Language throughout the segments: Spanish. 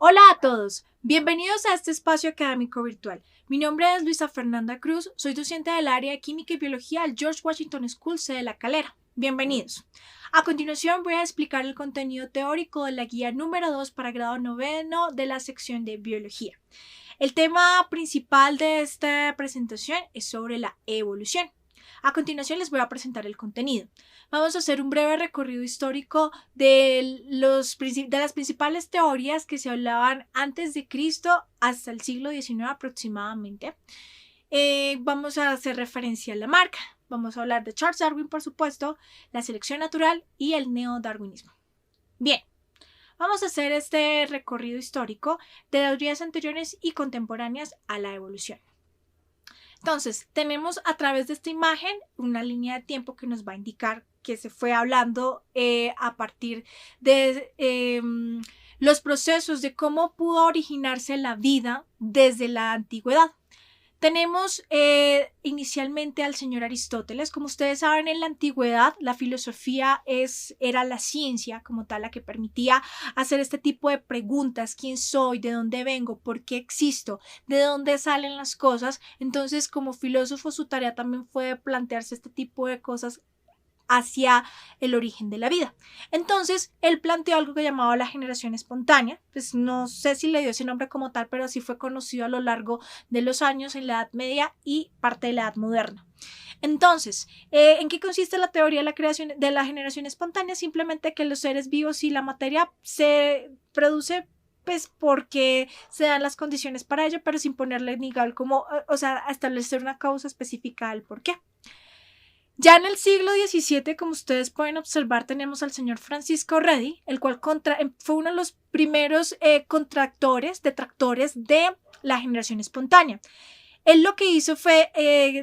Hola a todos, bienvenidos a este espacio académico virtual. Mi nombre es Luisa Fernanda Cruz, soy docente del área de Química y Biología al George Washington School, sede de La Calera. Bienvenidos. A continuación voy a explicar el contenido teórico de la guía número 2 para grado noveno de la sección de Biología. El tema principal de esta presentación es sobre la evolución. A continuación les voy a presentar el contenido. Vamos a hacer un breve recorrido histórico de las principales teorías que se hablaban antes de Cristo hasta el siglo XIX aproximadamente. Vamos a hacer referencia a Lamarck. Vamos a hablar de Charles Darwin, por supuesto, la selección natural y el neodarwinismo. Bien, vamos a hacer este recorrido histórico de teorías anteriores y contemporáneas a la evolución. Entonces, tenemos a través de esta imagen una línea de tiempo que nos va a indicar que se fue hablando a partir de los procesos de cómo pudo originarse la vida desde la antigüedad. Tenemos inicialmente al señor Aristóteles. Como ustedes saben, en la antigüedad la filosofía era la ciencia como tal, la que permitía hacer este tipo de preguntas: ¿quién soy? ¿De dónde vengo? ¿Por qué existo? ¿De dónde salen las cosas? Entonces, como filósofo, su tarea también fue plantearse este tipo de cosas hacia el origen de la vida. Entonces, él planteó algo que llamaba la generación espontánea. Pues no sé si le dio ese nombre como tal, pero así fue conocido a lo largo de los años en la Edad Media y parte de la Edad Moderna. Entonces, ¿en qué consiste la teoría de la creación de la generación espontánea? Simplemente que los seres vivos y la materia se produce pues porque se dan las condiciones para ello, pero sin ponerle ni como, o sea, establecer una causa específica del por qué. Ya en el siglo XVII, como ustedes pueden observar, tenemos al señor Francisco Redi, el cual fue uno de los primeros detractores de la generación espontánea. Él lo que hizo fue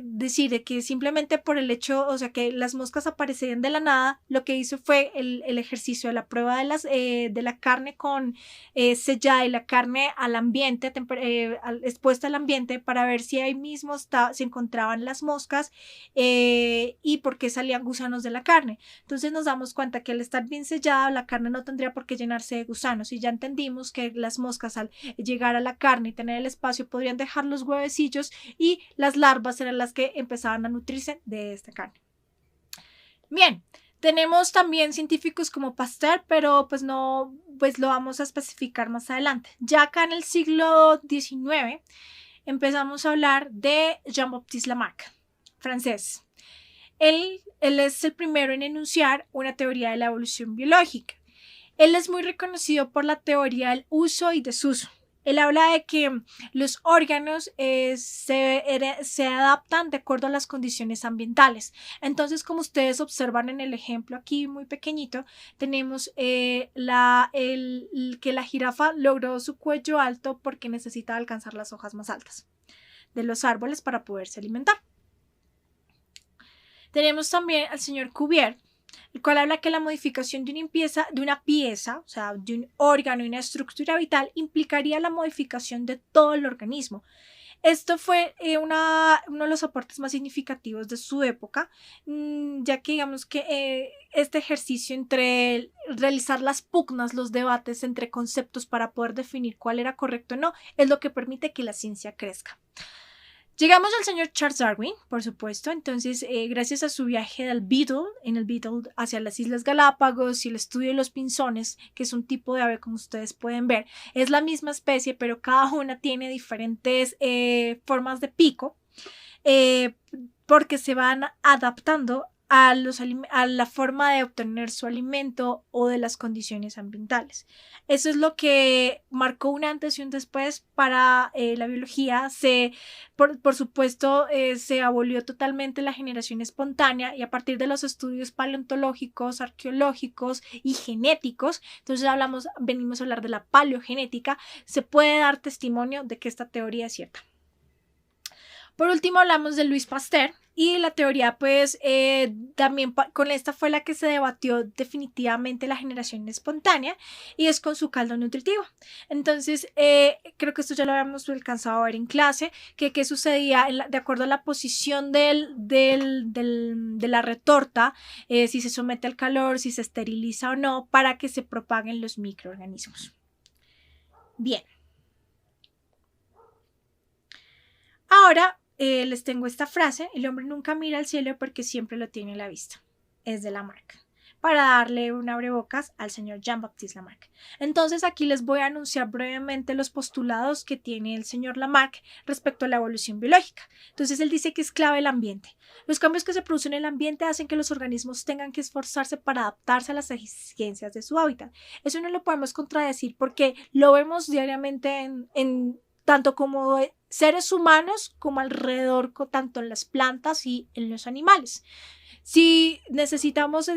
decir que simplemente por el hecho, o sea, que las moscas aparecían de la nada, lo que hizo fue el ejercicio de la prueba de la carne con sellada y la carne al ambiente, expuesta al ambiente, para ver si ahí mismo se encontraban las moscas y por qué salían gusanos de la carne. Entonces nos damos cuenta que al estar bien sellada, la carne no tendría por qué llenarse de gusanos, y ya entendimos que las moscas, al llegar a la carne y tener el espacio, podrían dejar los huevecillos y las larvas eran las que empezaban a nutrirse de esta carne. Bien, tenemos también científicos como Pasteur, pero pues no, pues lo vamos a especificar más adelante. Ya acá en el siglo XIX empezamos a hablar de Jean-Baptiste Lamarck, francés. Él es el primero en enunciar una teoría de la evolución biológica. Él es muy reconocido por la teoría del uso y desuso. Él habla de que los órganos se adaptan de acuerdo a las condiciones ambientales. Entonces, como ustedes observan en el ejemplo aquí muy pequeñito, tenemos que la jirafa logró su cuello alto porque necesita alcanzar las hojas más altas de los árboles para poderse alimentar. Tenemos también al señor Cuvier, el cual habla que la modificación de una pieza, o sea, de un órgano y una estructura vital, implicaría la modificación de todo el organismo. Esto fue uno de los aportes más significativos de su época, ya que digamos que este ejercicio entre realizar las pugnas, los debates entre conceptos para poder definir cuál era correcto o no, es lo que permite que la ciencia crezca. Llegamos al señor Charles Darwin, por supuesto. Entonces, gracias a su viaje en el Beagle hacia las Islas Galápagos y el estudio de los pinzones, que es un tipo de ave, como ustedes pueden ver, es la misma especie, pero cada una tiene diferentes formas de pico, porque se van adaptando a la forma de obtener su alimento o de las condiciones ambientales. Eso es lo que marcó un antes y un después para la biología. Por supuesto, se abolió totalmente la generación espontánea, y a partir de los estudios paleontológicos, arqueológicos y genéticos, entonces venimos a hablar de la paleogenética, se puede dar testimonio de que esta teoría es cierta. Por último, hablamos de Louis Pasteur, y la teoría, pues, también con esta fue la que se debatió definitivamente la generación espontánea, y es con su caldo nutritivo. Entonces, creo que esto ya lo habíamos alcanzado a ver en clase, que qué sucedía de acuerdo a la posición de la retorta, si se somete al calor, si se esteriliza o no, para que se propaguen los microorganismos. Bien. Ahora les tengo esta frase: el hombre nunca mira al cielo porque siempre lo tiene a la vista. Es de Lamarck, para darle un abrebocas al señor Jean-Baptiste Lamarck. Entonces aquí les voy a anunciar brevemente los postulados que tiene el señor Lamarck respecto a la evolución biológica. Entonces él dice que es clave el ambiente. Los cambios que se producen en el ambiente hacen que los organismos tengan que esforzarse para adaptarse a las exigencias de su hábitat. Eso no lo podemos contradecir porque lo vemos diariamente en tanto como seres humanos como alrededor, tanto en las plantas y en los animales. Si necesitamos,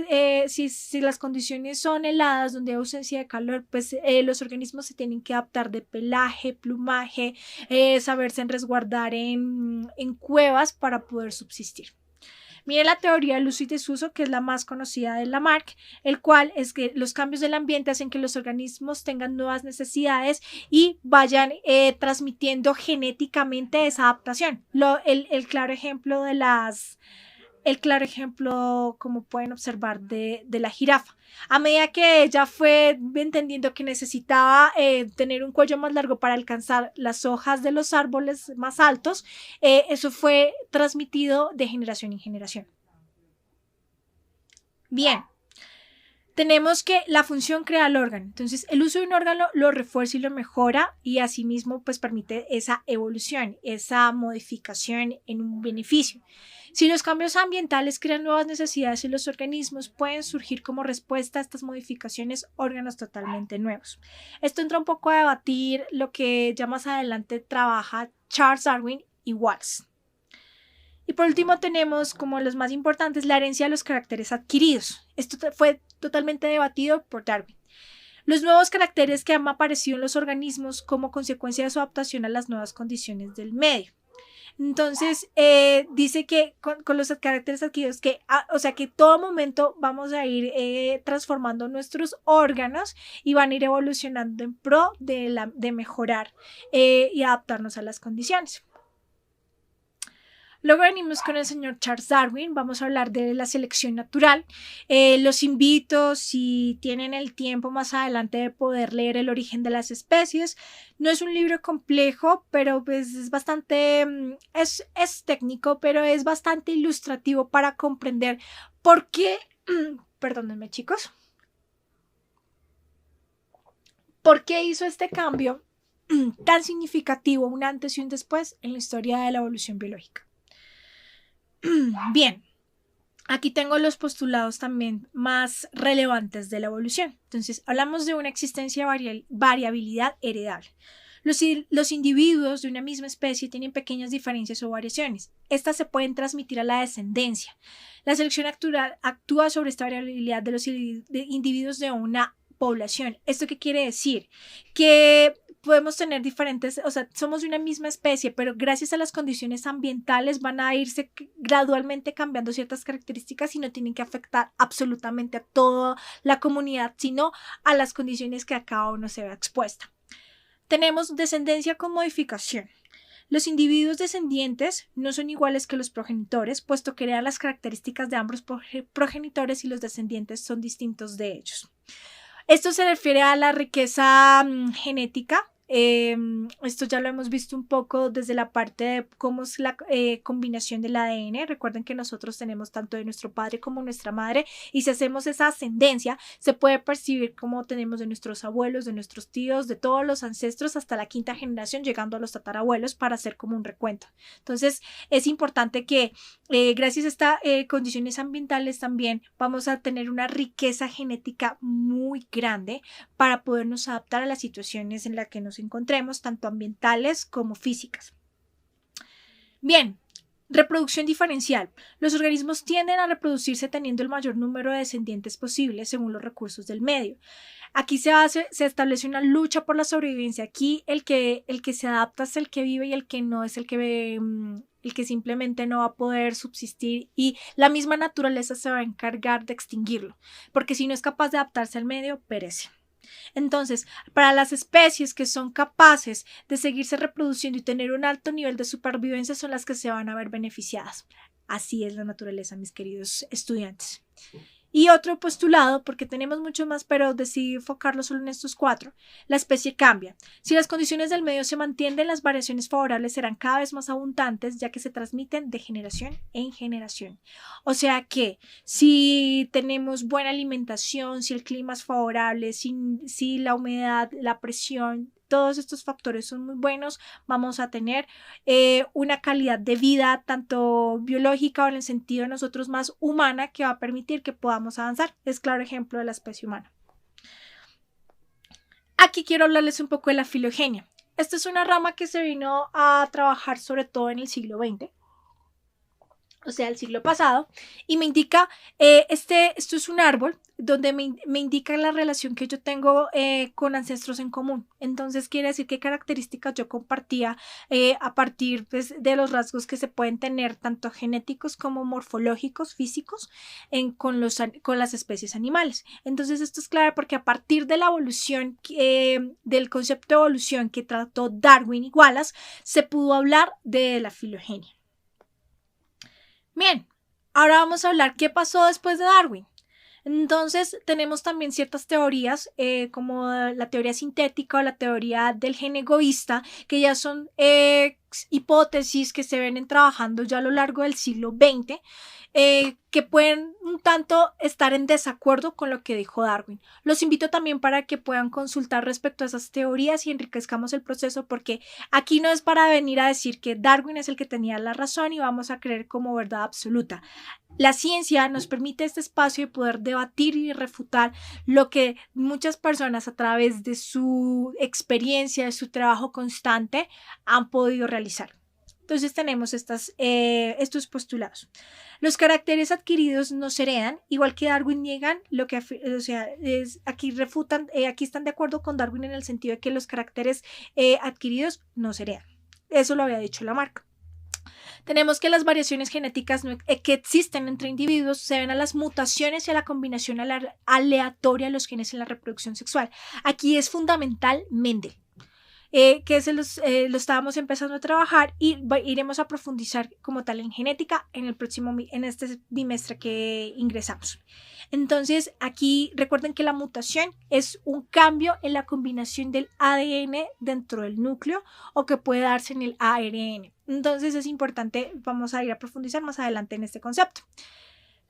si las condiciones son heladas, donde hay ausencia de calor, pues los organismos se tienen que adaptar de pelaje, plumaje, saberse resguardar en cuevas para poder subsistir. Mire la teoría del uso y desuso, que es la más conocida de Lamarck, el cual es que los cambios del ambiente hacen que los organismos tengan nuevas necesidades y vayan transmitiendo genéticamente esa adaptación. El claro ejemplo, como pueden observar, de la jirafa. A medida que ella fue entendiendo que necesitaba tener un cuello más largo para alcanzar las hojas de los árboles más altos, eso fue transmitido de generación en generación. Bien. Tenemos que la función crea el órgano. Entonces, el uso de un órgano lo refuerza y lo mejora, y asimismo pues permite esa evolución, esa modificación en un beneficio. Si los cambios ambientales crean nuevas necesidades en los organismos, pueden surgir como respuesta a estas modificaciones órganos totalmente nuevos. Esto entra un poco a debatir lo que ya más adelante trabaja Charles Darwin y Wallace. Y por último tenemos como los más importantes la herencia de los caracteres adquiridos. Esto fue totalmente debatido por Darwin. Los nuevos caracteres que han aparecido en los organismos como consecuencia de su adaptación a las nuevas condiciones del medio. Entonces, dice que con los caracteres adquiridos, o sea que todo momento vamos a ir transformando nuestros órganos y van a ir evolucionando en pro de mejorar y adaptarnos a las condiciones. Luego venimos con el señor Charles Darwin. Vamos a hablar de la selección natural. Los invito, si tienen el tiempo más adelante, de poder leer El origen de las especies. No es un libro complejo, pero pues es bastante, es técnico, pero es bastante ilustrativo para comprender por qué, perdónenme chicos, por qué hizo este cambio tan significativo, un antes y un después en la historia de la evolución biológica. Bien, aquí tengo los postulados también más relevantes de la evolución. Entonces, hablamos de una existencia de variabilidad heredable. Los individuos de una misma especie tienen pequeñas diferencias o variaciones. Estas se pueden transmitir a la descendencia. La selección natural actúa sobre esta variabilidad de los individuos de una población. ¿Esto qué quiere decir? Que podemos tener diferentes, o sea, somos de una misma especie, pero gracias a las condiciones ambientales van a irse gradualmente cambiando ciertas características y no tienen que afectar absolutamente a toda la comunidad, sino a las condiciones que a cada uno se vea expuesta. Tenemos descendencia con modificación. Los individuos descendientes no son iguales que los progenitores, puesto que heredan las características de ambos progenitores y los descendientes son distintos de ellos. Esto se refiere a la riqueza genética. Esto ya lo hemos visto un poco desde la parte de cómo es la combinación del ADN. Recuerden que nosotros tenemos tanto de nuestro padre como nuestra madre, y si hacemos esa ascendencia se puede percibir como tenemos de nuestros abuelos, de nuestros tíos, de todos los ancestros hasta la quinta generación, llegando a los tatarabuelos, para hacer como un recuento. Entonces es importante que gracias a estas condiciones ambientales también vamos a tener una riqueza genética muy grande para podernos adaptar a las situaciones en las que nos encontremos, tanto ambientales como físicas. Bien, reproducción diferencial. Los organismos tienden a reproducirse teniendo el mayor número de descendientes posible según los recursos del medio. Aquí se establece una lucha por la sobrevivencia. Aquí el que se adapta es el que vive, y el que no es el que simplemente no va a poder subsistir, y la misma naturaleza se va a encargar de extinguirlo, porque si no es capaz de adaptarse al medio, perece. Entonces, para las especies que son capaces de seguirse reproduciendo y tener un alto nivel de supervivencia son las que se van a ver beneficiadas. Así es la naturaleza, mis queridos estudiantes. Y otro postulado, porque tenemos mucho más, pero decidí enfocarlo solo en estos 4, la especie cambia. Si las condiciones del medio se mantienen, las variaciones favorables serán cada vez más abundantes, ya que se transmiten de generación en generación. O sea que si tenemos buena alimentación, si el clima es favorable, si la humedad, la presión, todos estos factores son muy buenos, vamos a tener una calidad de vida tanto biológica o en el sentido de nosotros más humana que va a permitir que podamos avanzar. Es claro ejemplo de la especie humana. Aquí quiero hablarles un poco de la filogenia. Esta es una rama que se vino a trabajar sobre todo en el siglo XX, o sea, el siglo pasado, y me indica, esto es un árbol donde me indica la relación que yo tengo con ancestros en común. Entonces quiere decir qué características yo compartía a partir pues, de los rasgos que se pueden tener, tanto genéticos como morfológicos, físicos, con las especies animales. Entonces esto es clave porque a partir de la evolución, del concepto de evolución que trató Darwin y Wallace, se pudo hablar de la filogenia. Bien, ahora vamos a hablar qué pasó después de Darwin. Entonces tenemos también ciertas teorías como la teoría sintética o la teoría del gen egoísta, que ya son hipótesis que se vienen trabajando ya a lo largo del siglo XX, que pueden un tanto estar en desacuerdo con lo que dijo Darwin. Los invito también para que puedan consultar respecto a esas teorías y enriquezcamos el proceso, porque aquí no es para venir a decir que Darwin es el que tenía la razón y vamos a creer como verdad absoluta. La ciencia nos permite este espacio de poder debatir y refutar lo que muchas personas a través de su experiencia, de su trabajo constante, han podido realizar. Entonces tenemos estos postulados. Los caracteres adquiridos no se heredan, igual que Darwin niegan lo que, o sea, aquí refutan, aquí están de acuerdo con Darwin en el sentido de que los caracteres adquiridos no se heredan. Eso lo había dicho Lamarck. Tenemos que las variaciones genéticas que existen entre individuos se deben a las mutaciones y a la combinación aleatoria de los genes en la reproducción sexual. Aquí es fundamental Mendel. Que lo estábamos empezando a trabajar y iremos a profundizar como tal en genética en este bimestre que ingresamos. Entonces aquí recuerden que la mutación es un cambio en la combinación del ADN dentro del núcleo o que puede darse en el ARN. Entonces es importante, vamos a ir a profundizar más adelante en este concepto.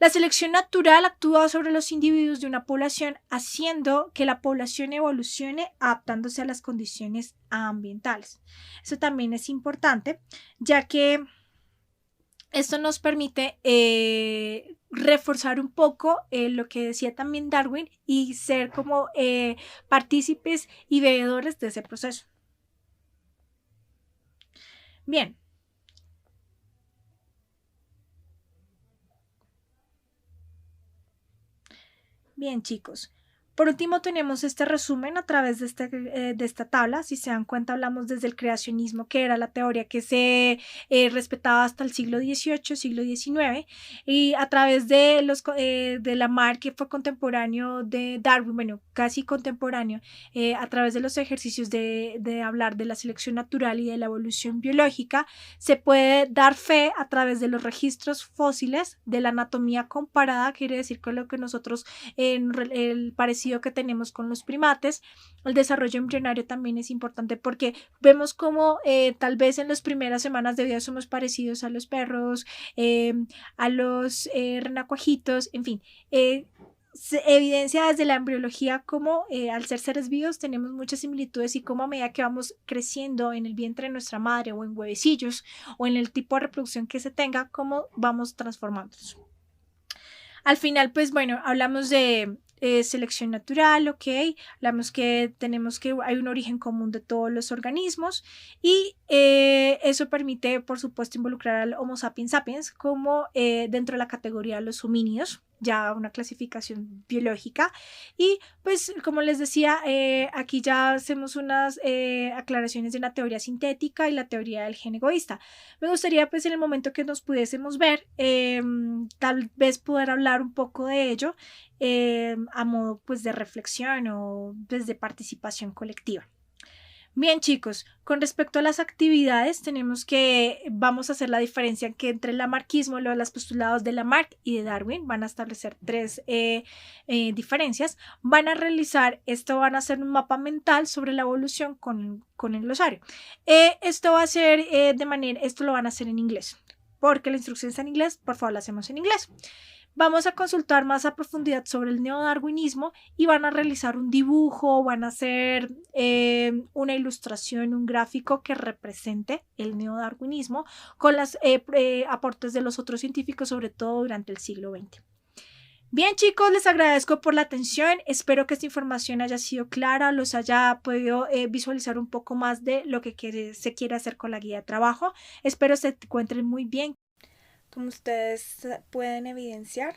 La selección natural actúa sobre los individuos de una población, haciendo que la población evolucione adaptándose a las condiciones ambientales. Eso también es importante, ya que esto nos permite reforzar un poco lo que decía también Darwin y ser como partícipes y veedores de ese proceso. Bien. Bien, chicos. Por último, tenemos este resumen a través de esta tabla. Si se dan cuenta, hablamos desde el creacionismo, que era la teoría que se respetaba hasta el siglo XVIII, siglo XIX, y a través de Lamarck, que fue contemporáneo de Darwin, bueno, casi contemporáneo, a través de los ejercicios de hablar de la selección natural y de la evolución biológica, se puede dar fe a través de los registros fósiles de la anatomía comparada, quiere decir con lo que nosotros en el parecido que tenemos con los primates. El desarrollo embrionario también es importante porque vemos como tal vez en las primeras semanas de vida somos parecidos a los perros, a los renacuajitos, en fin. Se evidencia desde la embriología como al ser seres vivos tenemos muchas similitudes y como a medida que vamos creciendo en el vientre de nuestra madre o en huevecillos o en el tipo de reproducción que se tenga, cómo vamos transformándonos. Al final, pues bueno, hablamos de selección natural, ok, hablamos que hay un origen común de todos los organismos y eso permite, por supuesto, involucrar al Homo sapiens sapiens como dentro de la categoría de los homínidos, ya una clasificación biológica. Y pues como les decía, aquí ya hacemos unas aclaraciones de la teoría sintética y la teoría del gen egoísta. Me gustaría pues en el momento que nos pudiésemos ver, tal vez poder hablar un poco de ello a modo pues de reflexión o pues de participación colectiva. Bien, chicos, con respecto a las actividades, vamos a hacer la diferencia que entre el lamarckismo, los postulados de Lamarck y de Darwin, van a establecer tres diferencias. Van a hacer un mapa mental sobre la evolución con el glosario. Esto lo van a hacer en inglés, porque la instrucción está en inglés, por favor la hacemos en inglés. Vamos a consultar más a profundidad sobre el neodarwinismo y van a realizar un dibujo, van a hacer una ilustración, un gráfico que represente el neodarwinismo con los aportes de los otros científicos, sobre todo durante el siglo XX. Bien, chicos, les agradezco por la atención. Espero que esta información haya sido clara, los haya podido visualizar un poco más de lo que se quiere hacer con la guía de trabajo. Espero se encuentren muy bien. Como ustedes pueden evidenciar,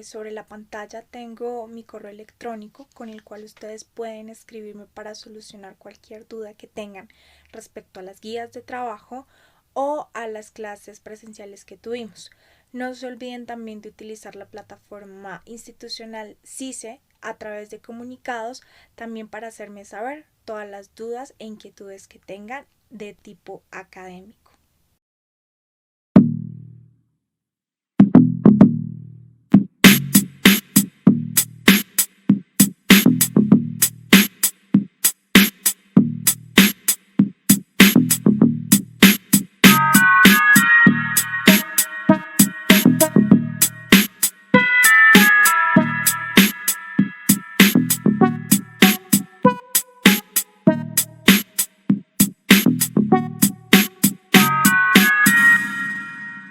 sobre la pantalla tengo mi correo electrónico con el cual ustedes pueden escribirme para solucionar cualquier duda que tengan respecto a las guías de trabajo o a las clases presenciales que tuvimos. No se olviden también de utilizar la plataforma institucional CICE a través de comunicados también para hacerme saber todas las dudas e inquietudes que tengan de tipo académico.